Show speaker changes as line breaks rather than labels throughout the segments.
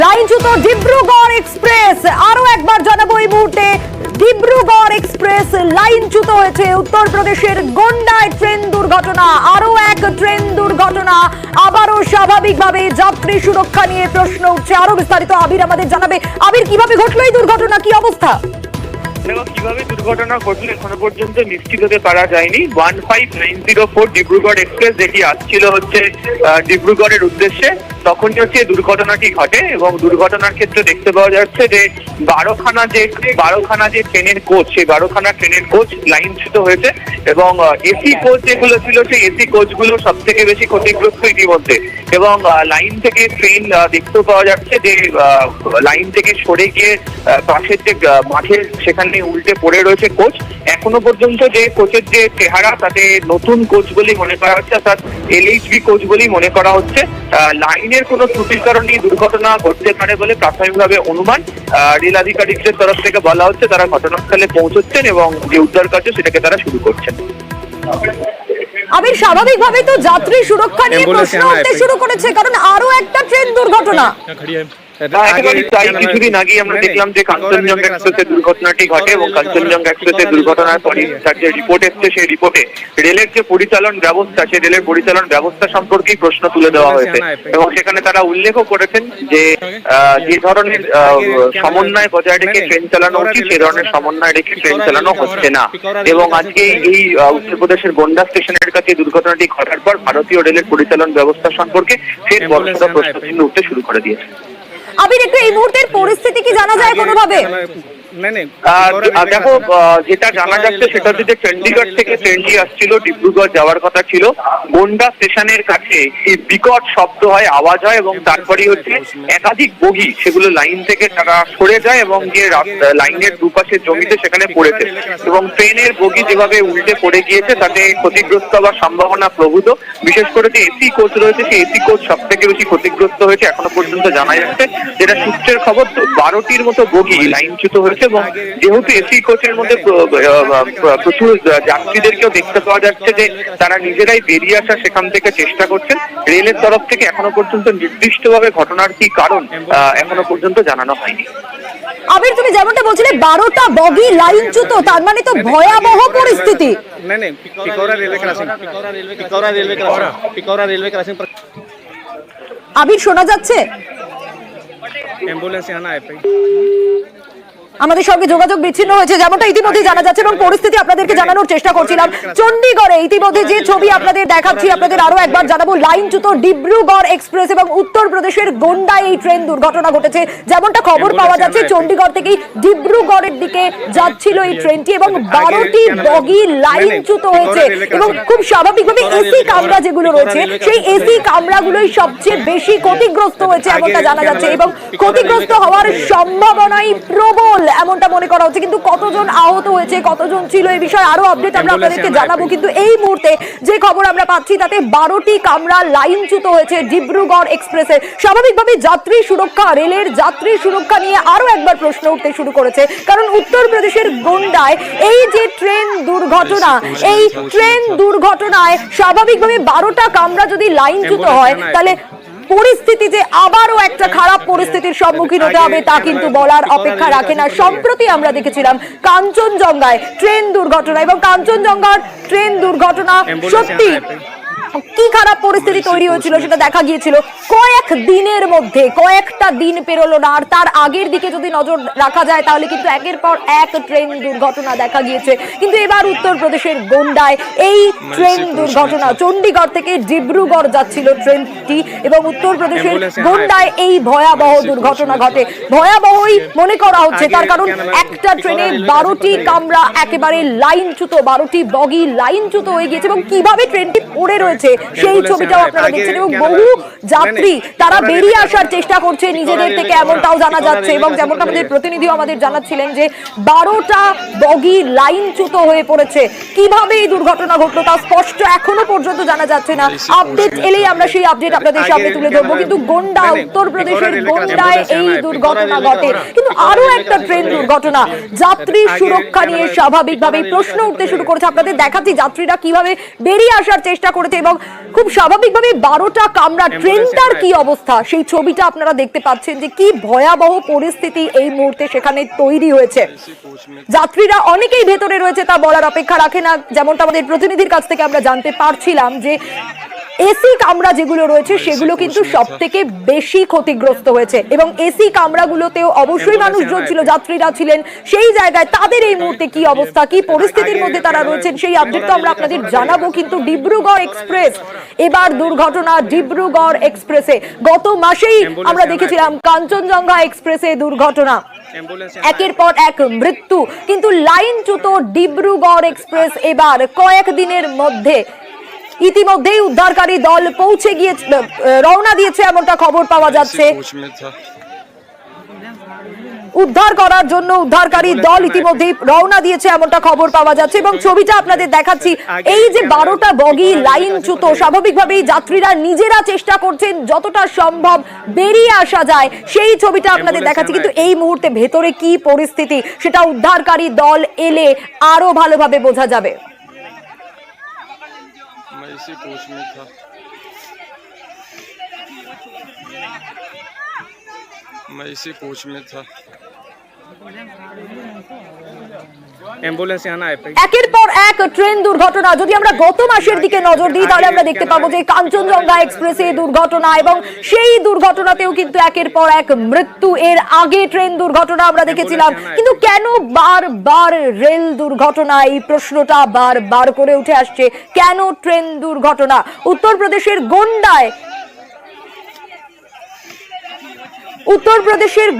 লাইনচ্যুত ডিব্রুগড় এক্সপ্রেস। আরো একবার জানাবো এই মুহূর্তে, ডিব্রুগড় এক্সপ্রেস লাইনচ্যুত হয়েছে। উত্তরপ্রদেশের গোন্ডায় ট্রেন দুর্ঘটনা, আরো এক ট্রেন দুর্ঘটনা। আবারও স্বাভাবিকভাবে যাত্রী সুরক্ষা নিয়ে প্রশ্ন উঠছে। আরো বিস্তারিত আবির আমাদের জানাবে। আবির, কিভাবে ঘটলো এই দুর্ঘটনা, কি অবস্থা?
কিভাবে দুর্ঘটনা ঘটলো এখনো পর্যন্ত নিশ্চিত হতে পারা যায়নি। 15904 ডিব্রুগড় এক্সপ্রেস যেটি আসছিল হচ্ছে ডিব্রুগড়ের উদ্দেশ্যে, তখনই হচ্ছে দুর্ঘটনাটি ঘটে। এবং দুর্ঘটনার ক্ষেত্রে দেখতে পাওয়া যাচ্ছে যে 12খানা যে ট্রেনের কোচ, সেই 12খানা ট্রেনের কোচ লাইনচ্যুত হয়েছে। এবং এসি কোচ যেগুলো ছিল, সেই এসি কোচগুলো সব থেকে বেশি ক্ষতিগ্রস্ত ইতিমধ্যে। এবং লাইন থেকে ট্রেন দেখতেও পাওয়া যাচ্ছে যে লাইন থেকে সরে গিয়ে পাশের যে মাঠের সেখানে উল্টে পড়ে রয়েছে কোচ। এখনো পর্যন্ত যে কোচের যে চেহারা, তাতে নতুন কোচ বলেই মনে করা হচ্ছে, অর্থাৎ LHB কোচ বলেই মনে করা হচ্ছে। লাইনের কোনো ত্রুটির কারণে দুর্ঘটনা ঘটতে পারে বলে প্রাথমিকভাবে অনুমান। রেল আধিকারিকদের তরফ থেকে বলা হচ্ছে তারা ঘটনাস্থলে পৌঁছচ্ছেন এবং যে উদ্ধার কার্য সেটাকে তারা শুরু করছেন।
আবির, স্বাভাবিকভাবে তো যাত্রী সুরক্ষা নিয়ে প্রশ্ন উঠতে শুরু করেছে, কারণ আরো একটা ট্রেন দুর্ঘটনা।
কিছুদিন আগে আমরা দেখলাম যে কাঞ্চনজঙ্ঘা এক্সপ্রেসের দুর্ঘটনাটি ঘটে এবং কাঞ্চনজঙ্ঘা এক্সপ্রেসের দুর্ঘটনার পরে তার যে রিপোর্ট এসছে, সেই রিপোর্টে রেলের যে পরিচালন ব্যবস্থা, সেই রেলের পরিচালন ব্যবস্থা সম্পর্কেই প্রশ্ন তুলে দেওয়া হয়েছে। এবং সেখানে তারা উল্লেখও করেছেন যে যে ধরনের সমন্বয় বজায় রেখে ট্রেন চালানো উচিত, সে ধরনের সমন্বয় রেখে ট্রেন চালানো হচ্ছে না। এবং আজকে এই উত্তরপ্রদেশের গোন্ডা স্টেশনের কাছে দুর্ঘটনাটি ঘটার পর ভারতীয় রেলের পরিচালন ব্যবস্থা সম্পর্কে ফের বড়সড় প্রশ্ন চিহ্ন উঠতে শুরু করে দিয়েছে।
আবির, একটু এই মুহূর্তের পরিস্থিতি কি জানা যায় কোনোভাবে?
দেখো, যেটা জানা যাচ্ছে সেটা হচ্ছে যে চণ্ডীগড় থেকে ট্রেনটি আসছিল, ডিব্রুগড় যাওয়ার কথা ছিল। গোন্ডা স্টেশনের কাছে এই বিকট শব্দ হয়, আওয়াজ হয় এবং তারপরে হচ্ছে একাধিক বগি সেগুলো লাইন থেকে তারা সরে যায় এবং যে লাইনের দুপাশে জমিতে সেখানে পড়েছে। এবং ট্রেনের বগি যেভাবে উল্টে পড়ে গিয়েছে তাতে ক্ষতিগ্রস্ত হওয়ার সম্ভাবনা প্রভূত। বিশেষ করে যে এসি কোচ রয়েছে, সেই এসি কোচ সব থেকে বেশি ক্ষতিগ্রস্ত হয়েছে এখনো পর্যন্ত জানা যাচ্ছে। যেটা সূত্রের খবর, 12টির মতো বগি লাইনচ্যুত হয়েছে। এবং যেহেতু এসি কোচের মধ্যে প্রচুর যাত্রীদেরকেও দেখতে পাওয়া যাচ্ছে যে তারা নিজেরাই বেরিয়ে আসার সেখান থেকে চেষ্টা করছেন। রেলের তরফ থেকে এখনো পর্যন্ত নির্দিষ্টভাবে ঘটনার কি কারণ এখনো পর্যন্ত জানানো হয়নি।
আবির, তুমি যেমনটা বলছিলে 12টা বগি লাইনচ্যুত, তার মানে তো ভয়াবহ পরিস্থিতি। আবির, শোনা যাচ্ছে? আমাদের সঙ্গে যোগাযোগ বিচ্ছিন্ন হয়েছে, যেমনটা ইতিমধ্যে জানা যাচ্ছে এবং পরিস্থিতি আপনাদেরকে জানানোর চেষ্টা করছিলাম। চণ্ডীগড়ে ইতিমধ্যে যে ছবি আপনাদের দেখাচ্ছি, আপনাদের আরো একবার জানাবো, লাইনচ্যুত ডিব্রুগড় এক্সপ্রেস এবং উত্তরপ্রদেশের গোন্ডায় এই ট্রেন দুর্ঘটনা ঘটেছে। যেমনটা খবর পাওয়া যাচ্ছে, চণ্ডীগড় থেকেই ডিব্রুগড়ের দিকে যাচ্ছিল এই ট্রেনটি এবং 12টি বগি লাইনচ্যুত হয়েছে। এবং খুব স্বাভাবিকভাবে এসি কামরা যেগুলো রয়েছে, সেই এসি কামরাগুলোই সবচেয়ে বেশি ক্ষতিগ্রস্ত হয়েছে এমনটা জানা যাচ্ছে। এবং ক্ষতিগ্রস্ত হওয়ার সম্ভাবনাই প্রবল এমনটা মনে করা হচ্ছে। কিন্তু কতজন আহত হয়েছে, কতজন ছিল, এই বিষয়ে আরো আপডেট আমরা আপনাদেরকে জানাবো। কিন্তু এই মুহূর্তে যে খবর আমরা পাচ্ছি তাতে 12টি কামরা লাইনচ্যুত হয়েছে ডিব্রুগড় এক্সপ্রেসের। স্বাভাবিকভাবে যাত্রী সুরক্ষা, রেলের যাত্রী সুরক্ষা নিয়ে আরো একবার প্রশ্ন উঠতে শুরু করেছে। কারণ উত্তরপ্রদেশের গোন্ডায় এই যে ট্রেন দুর্ঘটনা, এই ট্রেন দুর্ঘটনায় স্বাভাবিকভাবে 12টা কামরা যদি লাইনচ্যুত হয়, তাহলে পরিস্থিতি যে আবারও একটা খারাপ পরিস্থিতির সম্মুখীন হতে হবে তা কিন্তু বলার অপেক্ষা রাখে না। সম্প্রতি আমরা দেখেছিলাম কাঞ্চনজঙ্ঘায় ট্রেন দুর্ঘটনা, এবং কাঞ্চনজঙ্ঘার ট্রেন দুর্ঘটনা সত্যি কি খারাপ পরিস্থিতি তৈরি হয়েছিল সেটা দেখা গিয়েছিল। কয়েক দিনের মধ্যে, কয়েকটা দিন পেরোলো না, আর তার আগের দিকে যদি নজর রাখা যায় তাহলে কিন্তু একের পর এক ট্রেন দুর্ঘটনা দেখা গিয়েছে। কিন্তু এবার উত্তরপ্রদেশের গোন্ডায় এই ট্রেন দুর্ঘটনা, চণ্ডীগড় থেকে ডিব্রুগড় যাচ্ছিল ট্রেনটি এবং উত্তরপ্রদেশের গোন্ডায় এই ভয়াবহ দুর্ঘটনা ঘটে। ভয়াবহই মনে করা হচ্ছে, তার কারণ একটা ট্রেনে 12টি কামরা একেবারে লাইনচ্যুত, 12টি বগি লাইনচ্যুত হয়ে গিয়েছে। এবং কিভাবে ট্রেনটি পড়ে রয়েছে সেই ছবিটাও আপনারা দেখছেন। এবং বহু যাত্রী তারা বেরিয়ে আসার চেষ্টা করছে নিজেদের থেকে, এমনটাও জানা যাচ্ছে। এবং যেমনটা আমাদের প্রতিনিধিও আমাদের জানাচ্ছিলেন যে 12টা বগি লাইনচ্যুত হয়ে পড়েছে। কিভাবে এই দুর্ঘটনা ঘটলো তা স্পষ্ট এখনো পর্যন্ত জানা যাচ্ছে না। আপডেট এলেই আমরা সেই আপডেট আপনাদের সামনে তুলে ধরবো। কিন্তু গোন্ডা, উত্তরপ্রদেশের গোন্ডায় এই দুর্ঘটনা ঘটে। কিন্তু আরো একটা ট্রেন দুর্ঘটনা, যাত্রী সুরক্ষা নিয়ে স্বাভাবিকভাবেই প্রশ্ন উঠতে শুরু করেছে। আপনাদের দেখাচ্ছি যাত্রীরা কিভাবে বেরিয়ে আসার চেষ্টা করেছে করেছে এবং খুব স্বাভাবিকভাবে 12টা কামরা ট্রেনটার কি অবস্থা সেই ছবিটা আপনারা দেখতে পাচ্ছেন যে কি ভয়াবহ পরিস্থিতি এই মুহূর্তে সেখানে তৈরি হয়েছে। যাত্রীরা অনেকেই ভেতরে রয়েছে তা বলার অপেক্ষা রাখে না। যেমনটা আমাদের প্রতিনিধির কাছ থেকে আমরা জানতে পারছিলাম যে এসি কামরা যেগুলো রয়েছে সেগুলো কিন্তু সব থেকে বেশি ক্ষতিগ্রস্ত হয়েছে এবং এসি কামরাগুলোতেও অবশ্যই মানুষজন ছিল, যাত্রীরা ছিলেন সেই জায়গায়। তাদের এই মুহূর্তে কি অবস্থা, কি পরিস্থিতির মধ্যে তারা রয়েছেন সেই আপডেট তো আমরা আপনাদের জানাবো। কিন্তু ডিব্রুগড় এক্সপ্রেস, এবার দুর্ঘটনা ডিব্রুগড় এক্সপ্রেসে। গত মাসেই আমরা দেখেছিলাম কাঞ্চনজঙ্ঘা এক্সপ্রেসে দুর্ঘটনা, একের পর এক মৃত্যু। কিন্তু লাইনচ্যুত ডিব্রুগড় এক্সপ্রেস এবার কয়েকদিনের মধ্যে ইতিমধ্যেই উদ্ধারকারী দল পৌঁছে গিয়ে রওনা দিয়েছে এমনটা খবর পাওয়া যাচ্ছে। উদ্ধার করার জন্য উদ্ধারকারী দল ইতিমধ্যেই রওনা দিয়েছে এমনটা খবর পাওয়া যাচ্ছে এবং ছবিটা আপনাদের দেখাচ্ছি। এই যে 12টা বগি লাইনচ্যুত, স্বাভাবিকভাবেই যাত্রীরা নিজেরা চেষ্টা করছেন যতটা সম্ভব বেরিয়ে আসা যায় সেই ছবিটা আপনাদের দেখাচ্ছি। কিন্তু এই মুহূর্তে ভেতরে কি পরিস্থিতি সেটা উদ্ধারকারী দল এলে আরো ভালোভাবে বোঝা যাবে।
मैं इसी कोच में था। मैं इसी कोच में था।
অ্যাম্বুলেন্স আনা है।
একের পর এক ট্রেন দুর্ঘটনা। যদি আমরা গত মাসের দিকে নজর দিই তাহলে আমরা দেখতে পাবো যে কাঞ্চনজঙ্ঘা এক্সপ্রেসে দুর্ঘটনা এবং সেই দুর্ঘটনাতেও কিন্তু একের পর এক মৃত্যু। এর আগে ট্রেন দুর্ঘটনা আমরা দেখেছিলাম। কিন্তু কেন বারবার রেল দুর্ঘটনা, এই প্রশ্নটা বারবার করে উঠে আসছে। কেন ট্রেন দুর্ঘটনা? উত্তরপ্রদেশের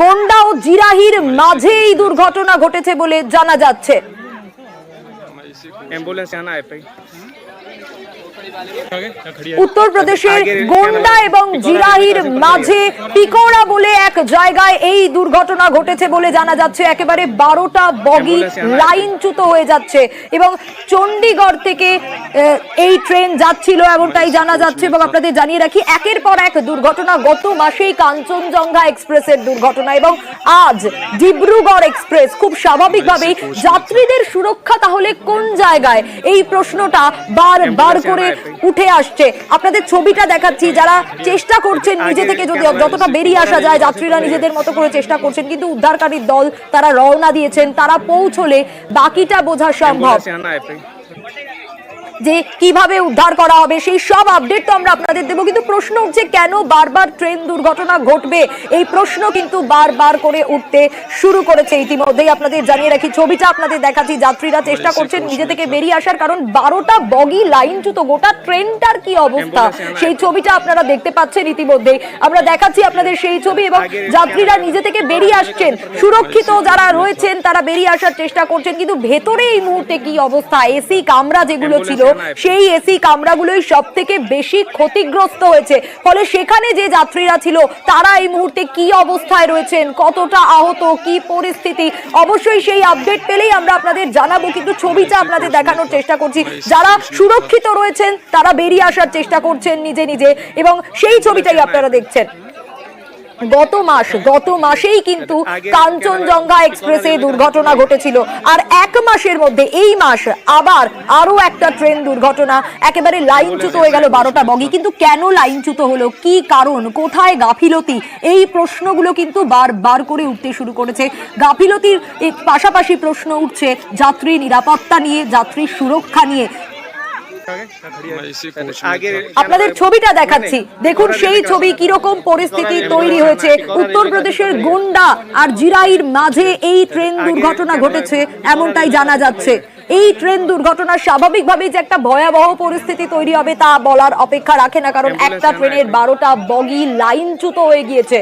গোন্ডা ও জিরাহির মাঝে এই দুর্ঘটনা ঘটেছে বলে জানা যাচ্ছে।
অ্যাম্বুলেন্স আনা है।
উত্তরপ্রদেশের গোন্ডা এবং জিরাহির মাঝে পিকোড়া বলে এক জায়গায় এই দুর্ঘটনা ঘটেছে বলে জানা যাচ্ছে। একেবারে 12টা বগি লাইনচ্যুত হয়ে যাচ্ছে এবং চণ্ডীগড় থেকে এই ট্রেন যাচ্ছিল এমনটাই জানা যাচ্ছে। এবং আপনাদের জানিয়ে রাখি, একের পর এক দুর্ঘটনা। গত মাসেই কাঞ্চনজঙ্ঘা এক্সপ্রেসের দুর্ঘটনা এবং আজ ডিব্রুগড় এক্সপ্রেস। খুব স্বাভাবিকভাবেই যাত্রীদের সুরক্ষা তাহলে কোন জায়গায়, এই প্রশ্নটা বারবার করে উঠে আসছে। আপনাদের ছবিটা দেখাচ্ছি, যারা চেষ্টা করছেন নিজে থেকে যতটা বেরিয়ে আসা যায়, যাত্রীরা নিজেদের মতো করে চেষ্টা করছেন। কিন্তু উদ্ধারকারী দল তারা রওনা দিয়েছেন, তারা পৌঁছলে বাকিটা বোঝা সম্ভব যে কিভাবে উদ্ধার করা হবে সেই সব আপডেট তো আমরা আপনাদের দেবো। কিন্তু প্রশ্ন উঠছে কেন বারবার ট্রেন দুর্ঘটনা ঘটবে, এই প্রশ্ন কিন্তু বারবার করে উঠতে শুরু করেছে। ইতিমধ্যেই আপনাদের জানিয়ে রাখি, ছবিটা আপনাদের দেখাচ্ছি। যাত্রীরা চেষ্টা করছেন নিজে থেকে বেরিয়ে আসার, কারণ 12টা বগি লাইনচ্যুত। গোটা ট্রেনটার কি অবস্থা সেই ছবিটা আপনারা দেখতে পাচ্ছেন। ইতিমধ্যেই আমরা দেখাচ্ছি আপনাদের সেই ছবি এবং যাত্রীরা নিজে থেকে বেরিয়ে আসছেন, সুরক্ষিত যারা রয়েছেন তারা বেরিয়ে আসার চেষ্টা করছেন। কিন্তু ভেতরে এই মুহূর্তে কি অবস্থা? এসি কামরা যেগুলো ছিল সেই এসি কামরাগুলোই সব থেকে বেশি ক্ষতিগ্রস্ত হয়েছে। ফলে সেখানে যে যাত্রীরা ছিল তারা এই মুহূর্তে কি অবস্থায় রয়েছেন, কতটা আহত, কি পরিস্থিতি, অবশ্যই সেই আপডেট পেলেই আমরা আপনাদের জানাবো। কিন্তু ছবিটা আপনাদের দেখানোর চেষ্টা করছি। যারা সুরক্ষিত রয়েছেন তারা বেরিয়ে আসার চেষ্টা করছেন নিজে নিজে এবং সেই ছবিটাই আপনারা দেখছেন। গত মাসেই কিন্তু কাঞ্চনজঙ্ঘা এক্সপ্রেসে দুর্ঘটনা ঘটেছিল আর এক মাসের মধ্যে এই মাস আবার আরো একটা ট্রেন দুর্ঘটনা। একেবারে লাইনচ্যুত হয়ে গেল 12টা বগি। কিন্তু কেন লাইনচ্যুত হলো, কি কারণ, কোথায় গাফিলতি, এই প্রশ্নগুলো কিন্তু বারবার করে উঠতে শুরু করেছে। গাফিলতির পাশাপাশি প্রশ্ন উঠছে যাত্রী নিরাপত্তা নিয়ে, যাত্রী সুরক্ষা নিয়ে। আপনাদের ছবিটা দেখাচ্ছি, দেখুন সেই ছবি, কিরকম পরিস্থিতি তৈরি হয়েছে। উত্তরপ্রদেশের গোন্ডা আর জিরাইর মাঝে এই ট্রেন দুর্ঘটনা ঘটেছে এমনটাই জানা যাচ্ছে। এই ট্রেন দুর্ঘটনা স্বাভাবিকভাবেই যে একটা ভয়াবহ পরিস্থিতি তৈরি হবে তা বলার অপেক্ষা রাখে না, কারণ একটা ট্রেনের 12টা বগি লাইনচ্যুত হয়ে গিয়েছে।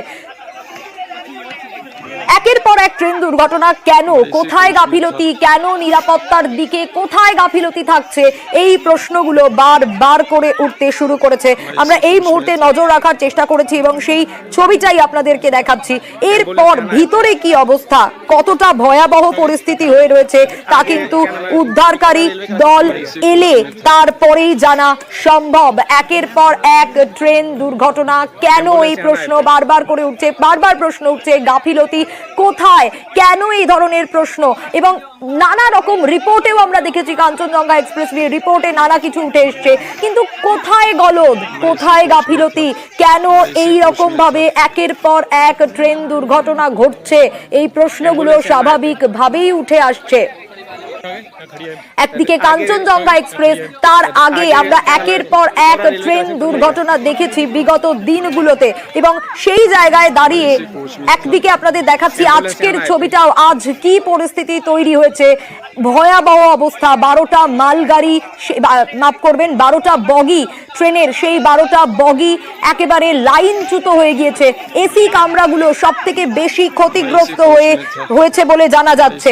একের পর এক ট্রেন দুর্ঘটনা। কেন, কোথায় গাফিলতি, কেন নিরাপত্তার দিকে কোথায় গাফিলতি থাকছে, এই প্রশ্নগুলো বারবার করে উঠতে শুরু করেছে। আমরা এই মুহূর্তে নজর রাখার চেষ্টা করেছি এবং সেই ছবিটাই আপনাদেরকে দেখাচ্ছি। এরপর ভিতরে কি অবস্থা, কতটা ভয়াবহ পরিস্থিতি হয়ে রয়েছে তা কিন্তু উদ্ধারকারী দল এলে তারপরেই জানা সম্ভব। একের পর এক ট্রেন দুর্ঘটনা, কেন, এই প্রশ্ন বারবার করে উঠছে। বারবার প্রশ্ন উঠছে গাফিলতি কোথায়, কেন এই ধরনের প্রশ্ন, এবং নানা রকম রিপোর্টেও আমরা দেখেছি কাঞ্চনজঙ্ঘা এক্সপ্রেস নিয়ে রিপোর্টে নানা কিছু উঠে এসছে, কিন্তু কোথায় গলদ, কোথায় গাফিলতি, কেন এই রকম ভাবে একের পর এক ট্রেন দুর্ঘটনা ঘটছে, এই প্রশ্নগুলো স্বাভাবিকভাবেই উঠে আসছে। একদিকে কাঞ্চনজঙ্ঘা এক্সপ্রেস, তার আগে আমরা একের পর এক ট্রেন দুর্ঘটনা দেখেছি বিগত দিনগুলোতে, এবং সেই জায়গায় দাঁড়িয়ে একদিকে আপনাদের দেখাচ্ছি আজকের ছবিটাও, আজ কি পরিস্থিতি তৈরি হয়েছে, ভয়াবহ অবস্থা। 12টা মালগাড়ি, মাফ করবেন 12টা বগি ট্রেনের, সেই 12টা বগি একেবারে লাইনচ্যুত হয়ে গিয়েছে। এসি কামরাগুলো সব থেকে বেশি ক্ষতিগ্রস্ত হয়েছে বলে জানা যাচ্ছে।